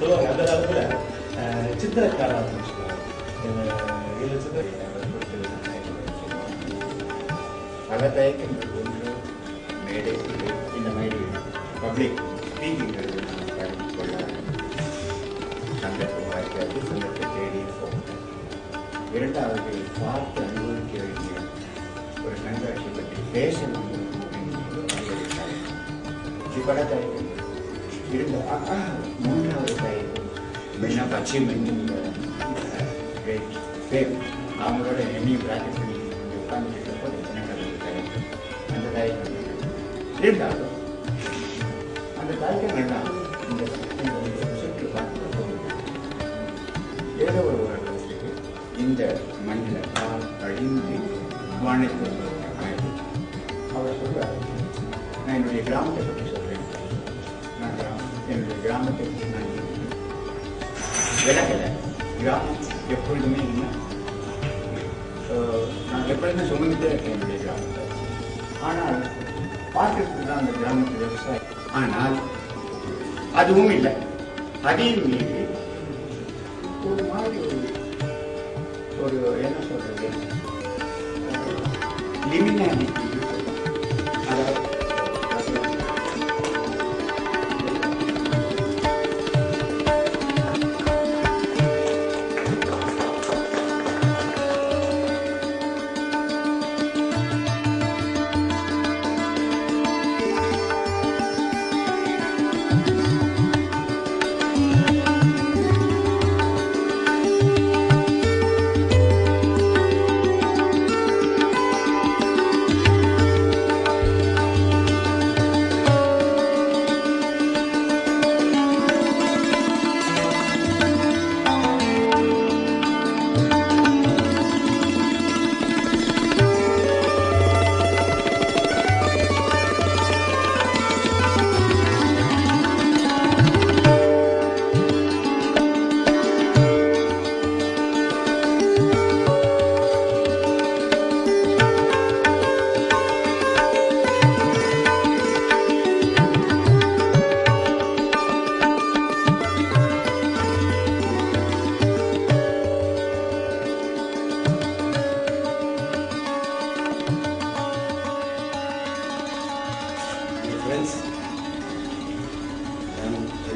சொல்லுவாங்க அந்த காலத்தில் சித்திரக்காரா அப்படின்னு சொல்லுவாங்க. பல தயக்கங்கள். ஒன்று மேடை, இந்த மாதிரி பப்ளிக் ஸ்பீக்கிங் படித்துக்கொள்ள சங்கத்தை வாய்க்காது, சங்கத்தை தேடி போக. இரண்டாவது, பார்த்து அனுபவிக்க வேண்டிய ஒரு கண்காட்சி பற்றி பேச பல தயக்கங்கள் இருந்த. மூன்றாவது தயக்கம் மெயினாக பச்சை அவங்களோட என்னையும் பிராக்டிஸ் பண்ணி உட்கார்ந்துருக்கப்போ அந்த தயக்கம் இருந்தாலும் அந்த தயக்கங்கள்லாம் இந்த சுற்று பார்த்து ஏதோ ஒரு உலகத்துக்கு இந்த மண்ணில் கால் அழிந்து வானத்தை அவர் சொல்வார். நான் என்னுடைய கிராமத்தை பற்றி சொல்கிறேன். என்னுடைய கிராமத்தை பற்றி நான் விலகலை. கிராமம் எப்பொழுதுமே இல்லை. நான் எப்பொழுதுமே சுமந்துட்டே இருக்கேன் என்னுடைய கிராமத்தை. ஆனால் பார்க்கறதுக்கு தான் அந்த கிராமத்து விவசாயம். ஆனால் அதுவும் இல்லை. அதையும் மீறி ஒரு மாதிரி ஒரு என்ன சொல்றது, லிமினாலிட்டி. அதாவது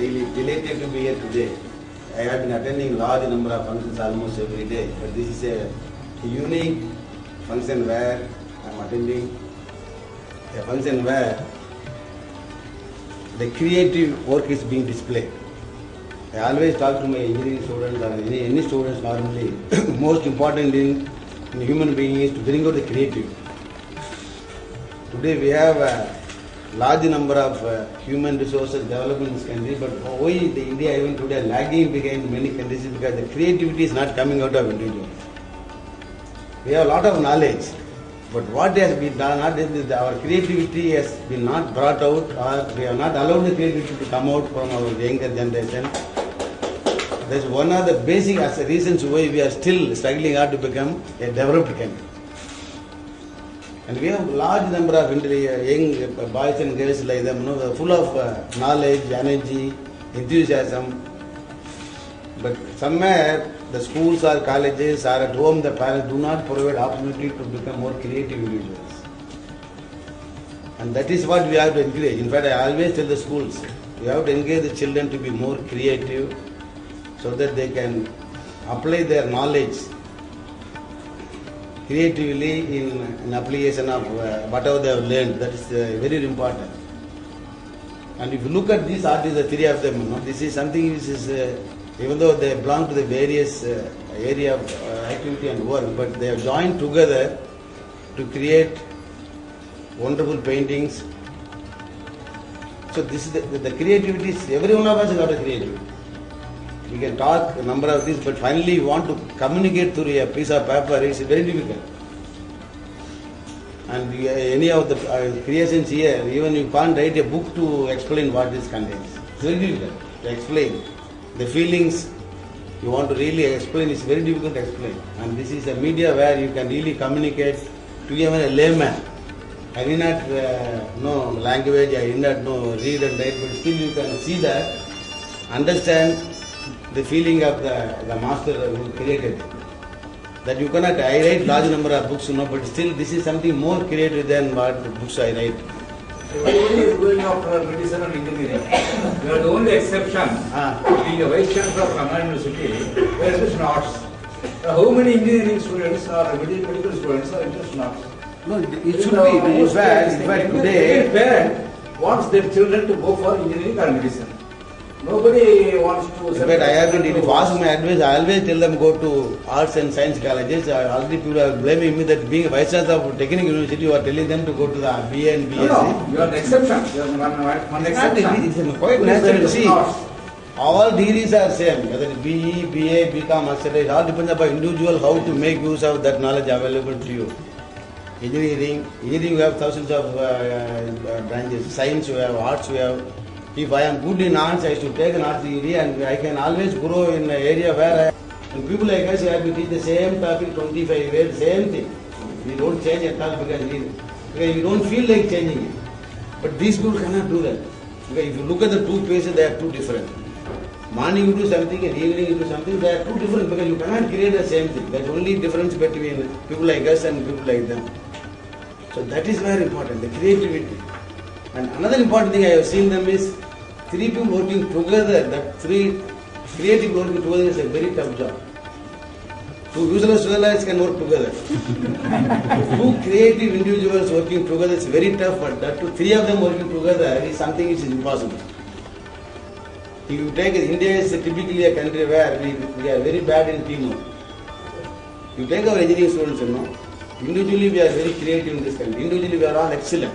really delighted to be here today. I have been attending large number of functions almost every day, but this is a unique function where I am attending a function where the creative work is being displayed. I always talk to my engineering students or any students normally, most important in human being is to bring out the creative. Today we have a large number of human resources development in this country, but why the India even today lagging behind many countries is because the creativity is not coming out of individuals. We have a lot of knowledge, but what has been done not is our creativity has been not brought out, or we have not allowed the creativity to come out from our younger generation. That's one of the basic reasons why we are still struggling hard to become a developed country. And we have large number of young boys and girls like them, full of knowledge, energy, enthusiasm. But somewhere the schools or colleges or at home the parents do not provide opportunity to become more creative individuals. And that is what we have to encourage. In fact, I always tell the schools, we have to encourage the children to be more creative so that they can apply their knowledge creatively in application of whatever they have learned. That is very important. And if you look at these artists, the three of them, this is something which is, even though they belong to the various area of activity and work, but they have joined together to create wonderful paintings. So this is the creativity, every one of us has got a creativity. We can talk a number of things, but finally you want to communicate through a piece of paper, it's very difficult. And any of the creations here, even you can't write a book to explain what this contains. It's very difficult to explain. The feelings you want to really explain, it's very difficult to explain. And this is a media where you can really communicate to even a layman. I did not know language, I did not know read and write, but still you can see that, understand the feeling of the master who created. That you cannot, I write large number of books, but still this is something more creative than what books I write. Everybody is going after medicine and engineering. You are the only exception. Being a vice chancellor of Anna University, where is it arts? How many engineering students or medical students are interested in arts? No, it should be. In fact, today. Every parent wants their children to go for engineering or medicine. Nobody wants to. In fact, I have been, if you ask my advice, I always tell them go to arts and science colleges. Already people are blaming me that being a vice chancellor of technical university, you are telling them to go to the BA and BSc. No, you are the exception. You are one exception. It's quite natural. See, all degrees are same. Whether it's BE, BA, BCom, etc. It all depends upon individual how to make use of that knowledge available to you. Engineering, you have thousands of branches. Science, you have arts, you have. If I am good in arts, I should take an arts degree and I can always grow in an area where and people like us have to teach the same topic 25 years, same thing. We don't change at all because we don't feel like changing it. But these people cannot do that. Because if you look at the two places, they are too different. Morning you do something and evening you do something, they are too different because you cannot create the same thing. That's only difference between people like us and people like them. So that is very important, the creativity. And another important thing I have seen them is three people working together, that three creative working together is a very tough job. Two useless fellows can work together. Two creative individuals working together is very tough, but that three of them working together is something which is impossible. If you take it, India is typically a country where we are very bad in teamwork. You take our engineering students, individually we are very creative in this country. Individually we are all excellent.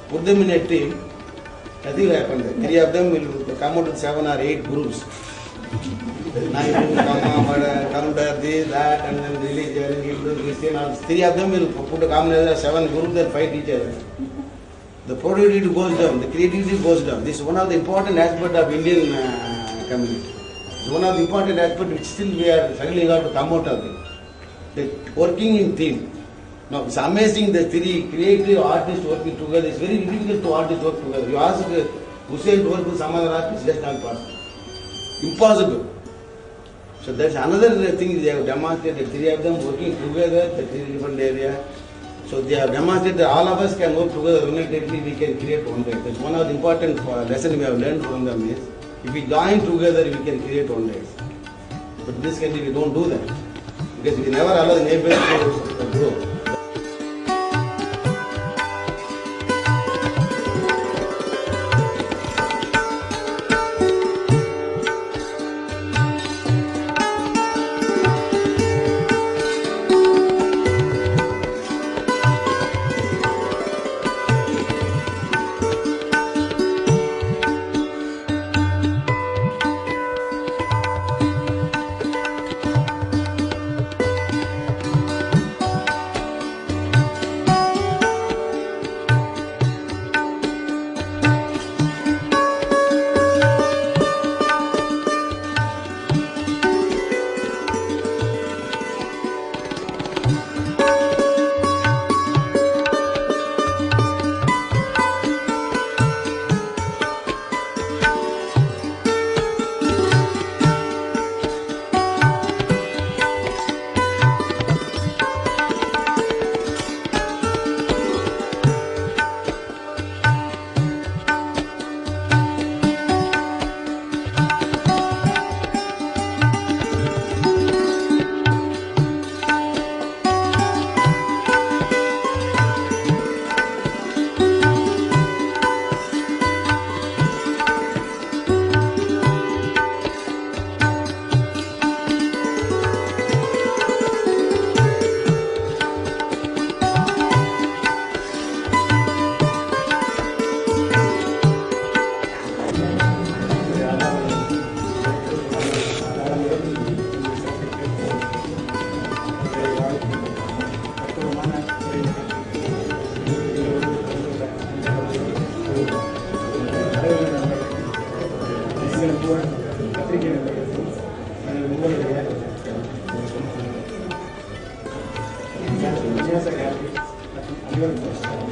Put them in a team, nothing will happen there. Three of them will come out with 7 or 8 groups. Counter this, that, and then religion, Hindu, Christian. All. Three of them will put a combination of 7 groups and fight each other. The productivity goes down, the creativity goes down. This is one of the important aspects of Indian community. It's one of the important aspects which still we are struggling out to come out of it. The working in team. Now it's amazing the three creative artists working together. It's very difficult to artists work together. You ask Hussein to work with some other artist, that's not possible. Impossible. So that's another thing they have demonstrated. The three of them working together, the three different areas. So they have demonstrated that all of us can work together unitedly, we can create one day. That's one of the important lessons we have learned from them is, if we join together, we can create one day. But in this country, we don't do that. Because we never allow the neighbors to grow. Yes, I got it.